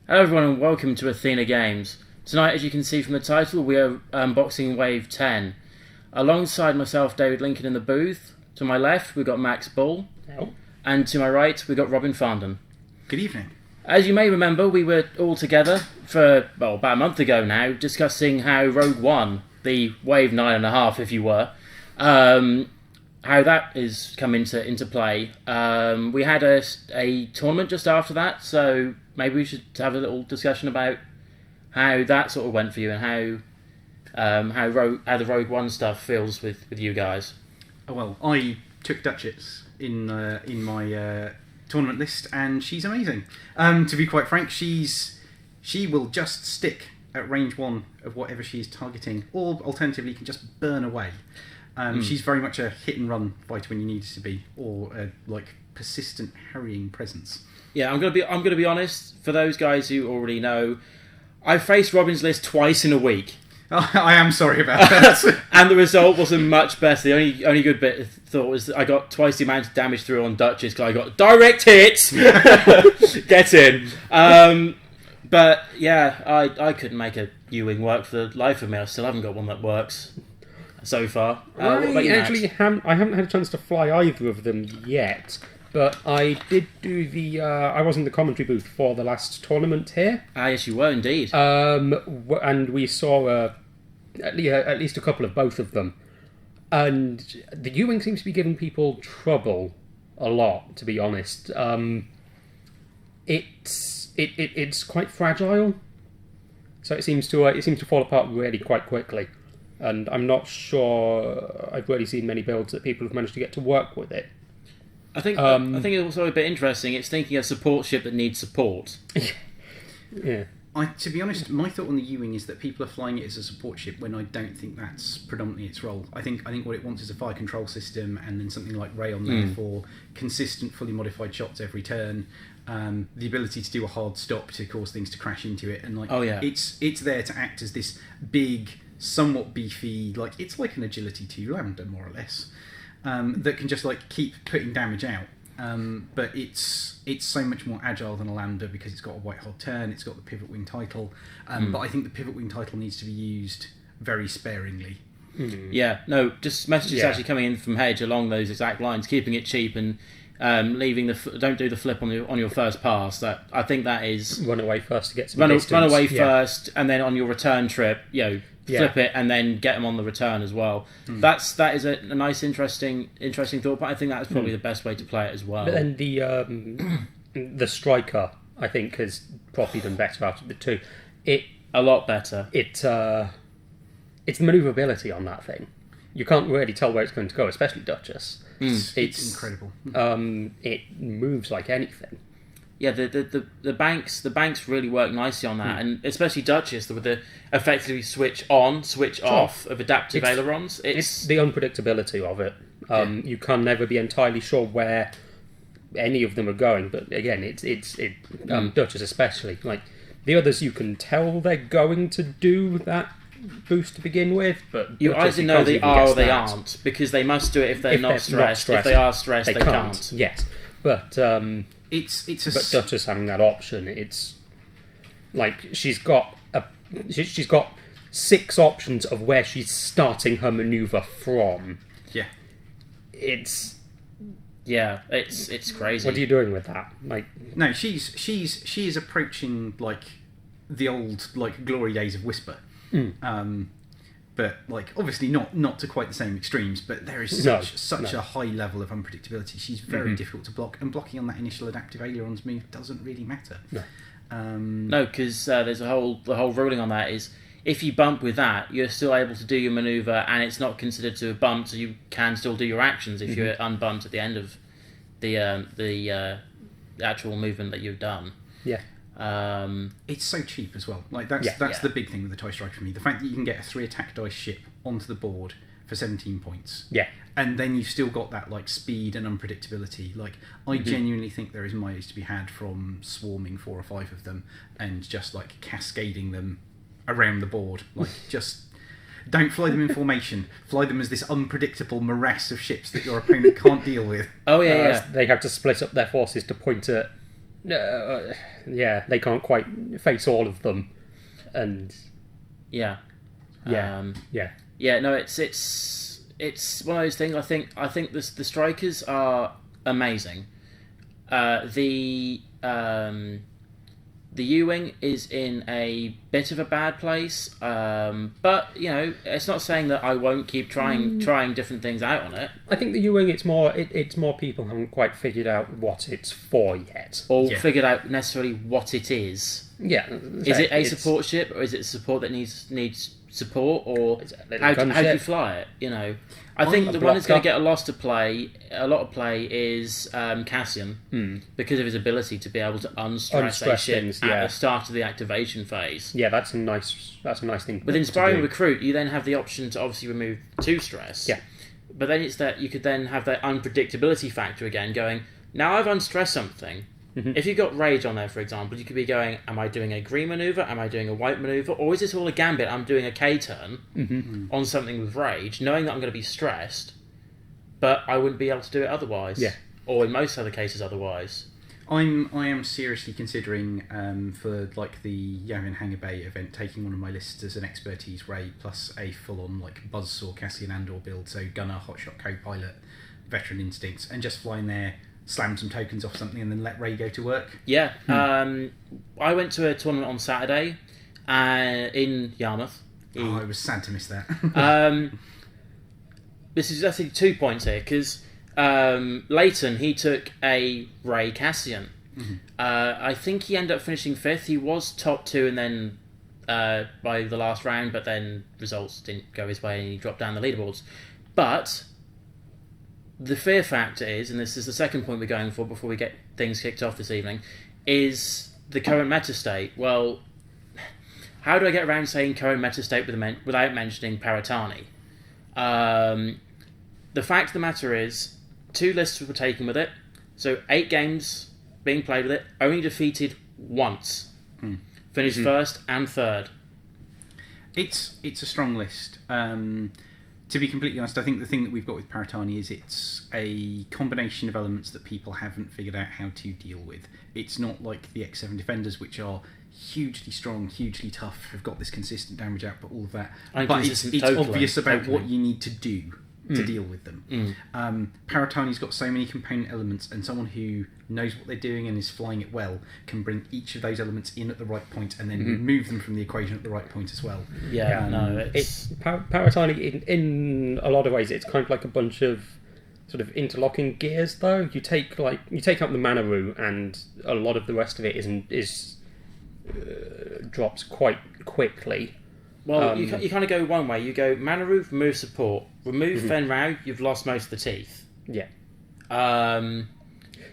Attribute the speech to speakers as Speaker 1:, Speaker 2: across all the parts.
Speaker 1: Hello everyone and welcome to Athena Games. Tonight, as you can see from the title, we are unboxing Wave 10. Alongside myself, David Lincoln in the booth. To my left, we've got Max Bull.
Speaker 2: Hello.
Speaker 1: And to my right, we've got Robin Farndon.
Speaker 3: Good evening.
Speaker 1: As you may remember, we were all together for, about a month ago now, discussing how Rogue One, the Wave 9.5 if you were, how that is come into play. We had a tournament just after that, so maybe we should have a little discussion about how that sort of went for you and how the Rogue One stuff feels with you guys.
Speaker 3: Well, I took Duchess in my tournament list, and she's amazing. To be quite frank, she will just stick at range 1 of whatever she is targeting, or alternatively can just burn away. She's very much a hit and run fighter when you need her to be, or a persistent harrying presence.
Speaker 1: Yeah, I'm gonna be honest. For those guys who already know, I faced Robin's list twice in a week.
Speaker 3: Oh, I am sorry about that.
Speaker 1: And the result wasn't much better. The only good bit I thought was that I got twice the amount of damage through on Duchess because I got direct hits. Get in. But yeah, I couldn't make a U-wing work for the life of me. I still haven't got one that works so far. What about you, Max?
Speaker 2: I haven't had a chance to fly either of them yet, but I did do I was in the commentary booth for the last tournament here.
Speaker 1: Ah, yes, you were indeed.
Speaker 2: And we saw at least a couple of both of them. And the U-wing seems to be giving people trouble a lot, to be honest. It's quite fragile, so it seems to fall apart really quite quickly. And I'm not sure I've really seen many builds that people have managed to get to work with it.
Speaker 1: I think it's also a bit interesting. It's thinking a support ship that needs support.
Speaker 2: Yeah.
Speaker 3: To be honest, my thought on the U-wing is that people are flying it as a support ship when I don't think that's predominantly its role. I think what it wants is a fire control system, and then something like Ray on there for consistent, fully modified shots every turn. The ability to do a hard stop to cause things to crash into it, and it's there to act as this big, somewhat beefy, it's like an agility 2 Lambda more or less, that can just keep putting damage out. But it's so much more agile than a Lambda because it's got a white hot turn, it's got the pivot wing title, but I think the pivot wing title needs to be used very sparingly.
Speaker 1: Yeah, no, just messages actually coming in from Hedge along those exact lines, keeping it cheap and leaving don't do the flip on your first pass. That I think that is
Speaker 2: run away first to get some distance.
Speaker 1: Run away first, and then on your return trip, flip it and then get them on the return as well. That is a nice, interesting thought. But I think that's probably the best way to play it as well.
Speaker 2: But then the striker, I think, has probably done better out of the two.
Speaker 1: A lot better.
Speaker 2: It's the manoeuvrability on that thing. You can't really tell where it's going to go, especially Duchess.
Speaker 3: It's incredible.
Speaker 2: It moves like anything.
Speaker 1: Yeah, the banks really work nicely on that, and especially Duchess with the effectively switch on, switch off of adaptive ailerons.
Speaker 2: It's the unpredictability of it. You can never be entirely sure where any of them are going. But again, Duchess especially. The others, you can tell they're going to do that boost to begin with, but
Speaker 1: you either know they are or they aren't, because they must do it if they're not stressed. If they are stressed, they can't.
Speaker 2: Yes, but
Speaker 3: But
Speaker 2: Duchess having that option, it's she's got 6 options of where she's starting her maneuver from.
Speaker 3: Yeah,
Speaker 2: it's
Speaker 1: crazy.
Speaker 2: What are you doing with that?
Speaker 3: No, she is approaching the old glory days of Whisper. But obviously not to quite the same extremes, but there is such a high level of unpredictability. She's very difficult to block, and blocking on that initial adaptive ailerons move doesn't really matter.
Speaker 1: No, because there's the whole ruling on that is if you bump with that, you're still able to do your manoeuvre, and it's not considered to have bumped, so you can still do your actions if you're unbumped at the end of the actual movement that you've done.
Speaker 2: Yeah.
Speaker 3: It's so cheap as well. That's the big thing with the TIE Strike for me. The fact that you can get a 3 attack dice ship onto the board for 17 points.
Speaker 2: Yeah.
Speaker 3: And then you've still got that speed and unpredictability. I genuinely think there is mileage to be had from swarming 4 or 5 of them and just cascading them around the board. Just don't fly them in formation. Fly them as this unpredictable morass of ships that your opponent can't deal with.
Speaker 1: Oh yeah,
Speaker 2: They have to split up their forces to point at Yeah, they can't quite face all of them, and
Speaker 1: Yeah.
Speaker 2: yeah.
Speaker 1: Yeah, no, it's one of those things. I think the strikers are amazing. The U-wing is in a bit of a bad place, but it's not saying that I won't keep trying different things out on it.
Speaker 2: I think the U-wing, it's more people haven't quite figured out what it's for yet,
Speaker 1: Or figured out necessarily what it is.
Speaker 2: Yeah,
Speaker 1: is it a support ship, or is it a support that needs support, or how do you fly it? I think the one that's going to get a lot of play is Cassian, because of his ability to be able to unstress a ship
Speaker 2: things,
Speaker 1: at the start of the activation phase.
Speaker 2: Yeah, that's a nice thing.
Speaker 1: With Inspiring Recruit, you then have the option to obviously remove 2 stress.
Speaker 2: Yeah.
Speaker 1: But then it's that you could then have that unpredictability factor again, going, now I've unstressed something. If you've got Rage on there, for example, you could be going, am I doing a green manoeuvre? Am I doing a white manoeuvre? Or is this all a gambit? I'm doing a K-turn on something with Rage, knowing that I'm going to be stressed, but I wouldn't be able to do it otherwise.
Speaker 2: Yeah.
Speaker 1: Or in most other cases otherwise.
Speaker 3: I am seriously considering for like the Yavin Hangar Bay event, taking one of my lists as an expertise Ray plus a full-on like Buzzsaw Cassian Andor build, so gunner, hotshot co-pilot, veteran instincts, and just flying there, slam some tokens off something, and then let Ray go to work.
Speaker 1: Yeah. I went to a tournament on Saturday in Yarmouth.
Speaker 3: I was sad to miss that.
Speaker 1: This is actually 2 points here, because Leighton, he took a Ray Cassian. I think he ended up finishing 5th. He was top 2 and then by the last round, but then results didn't go his way and he dropped down the leaderboards. But the fear factor is, and this is the second point we're going for before we get things kicked off this evening, is the current meta state. Well, how do I get around saying current meta state without mentioning Paratani? The fact of the matter is, 2 lists were taken with it, so 8 games being played with it, only defeated once. Finished 1st and 3rd.
Speaker 3: It's a strong list. To be completely honest, I think the thing that we've got with Paratani is it's a combination of elements that people haven't figured out how to deal with. It's not like the X7 Defenders, which are hugely strong, hugely tough, have got this consistent damage output, all of that. But it's obvious about what you need to do to deal with them. Paratani's got so many component elements, and someone who knows what they're doing and is flying it well can bring each of those elements in at the right point and then remove them from the equation at the right point as well.
Speaker 2: It's Paratani in a lot of ways. It's kind of like a bunch of sort of interlocking gears, though. You take out the Manaroo, and a lot of the rest of it drops quite quickly.
Speaker 1: Well, you kind of go one way. You go Manaroo, remove support. Remove Fen Rao, you've lost most of the teeth.
Speaker 2: Yeah.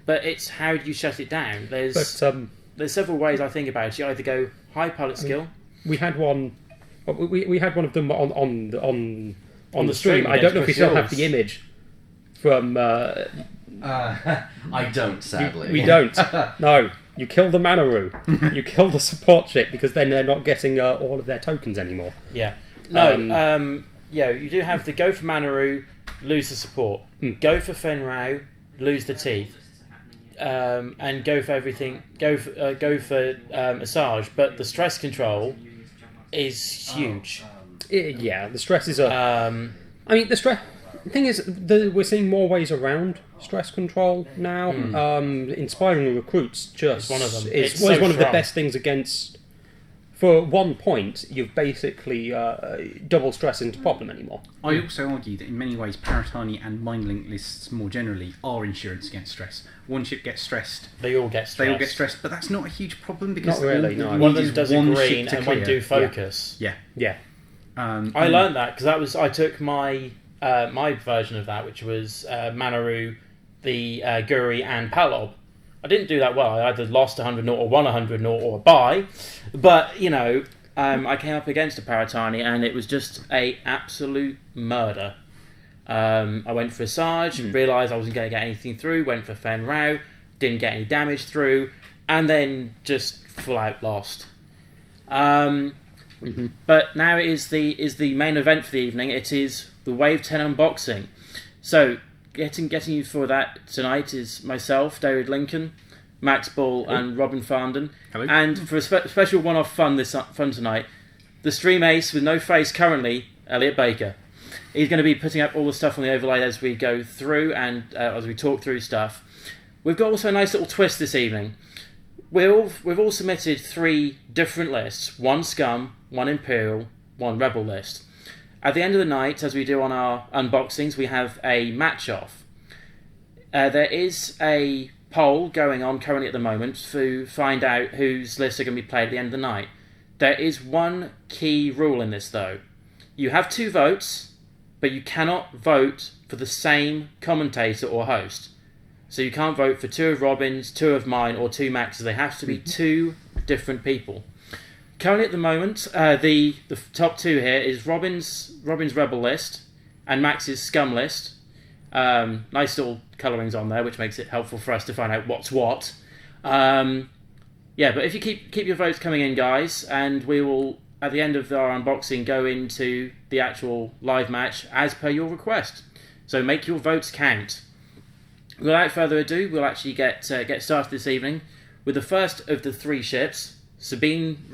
Speaker 1: But it's how do you shut it down? There's several ways I think about it. You either go high pilot skill.
Speaker 2: We had one. We had one of them on the stream. I don't know if we still have the image from.
Speaker 4: I don't, sadly.
Speaker 2: We don't. No. You kill the Manaroo. You kill the support ship, because then they're not getting all of their tokens anymore.
Speaker 1: Yeah. No. You do have to go for Manaroo, lose the support. Go for Fen Rao, lose the teeth. And go for everything. Go for Asajj, but the stress control is huge.
Speaker 2: The stress is the stress. The thing is, we're seeing more ways around stress control now. Inspiring recruits it's one of them. It's one of the best things against. For 1 point, you've basically double stress into problem anymore.
Speaker 3: I also argue that in many ways, Paratani and Mindlink lists more generally are insurance against stress. One ship gets stressed.
Speaker 1: They all get stressed.
Speaker 3: But that's not a huge problem, because
Speaker 2: not really. No.
Speaker 1: One of them does a green and one do focus.
Speaker 3: Yeah.
Speaker 1: I learned that because I took my my version of that, which was Manaroo, the Guri, and Palob. I didn't do that well. I either lost 100 naught or won 100 naught or a buy, but I came up against a Paratani and it was just a absolute murder. I went for Asajj, realised I wasn't going to get anything through. Went for Fen Rao, didn't get any damage through, and then just full out lost. But now is the main event for the evening. It is the Wave 10 unboxing. So getting you for that tonight is myself, David Lincoln, Max Ball and Robin Farndon.
Speaker 3: Hello.
Speaker 1: And for a special one-off fun tonight, the stream ace with no face currently, Elliot Baker. He's going to be putting up all the stuff on the overlay as we go through and as we talk through stuff. We've got also a nice little twist this evening. We've all submitted 3 different lists: 1 Scum, 1 Imperial, 1 Rebel list. At the end of the night, as we do on our unboxings, we have a match-off. There is a poll going on currently at the moment to find out whose lists are going to be played at the end of the night. There is one key rule in this, though. You have 2 votes, but you cannot vote for the same commentator or host. So you can't vote for 2 of Robin's, 2 of mine, or 2 Max's. They have to be 2 different people. Currently at the moment, the top 2 here is Robin's Rebel list and Max's Scum list. Nice little colourings on there, which makes it helpful for us to find out what's what. But if you keep your votes coming in, guys, and we will, at the end of our unboxing, go into the actual live match as per your request. So make your votes count. Without further ado, we'll actually get started this evening with the first of the 3 ships, Sabine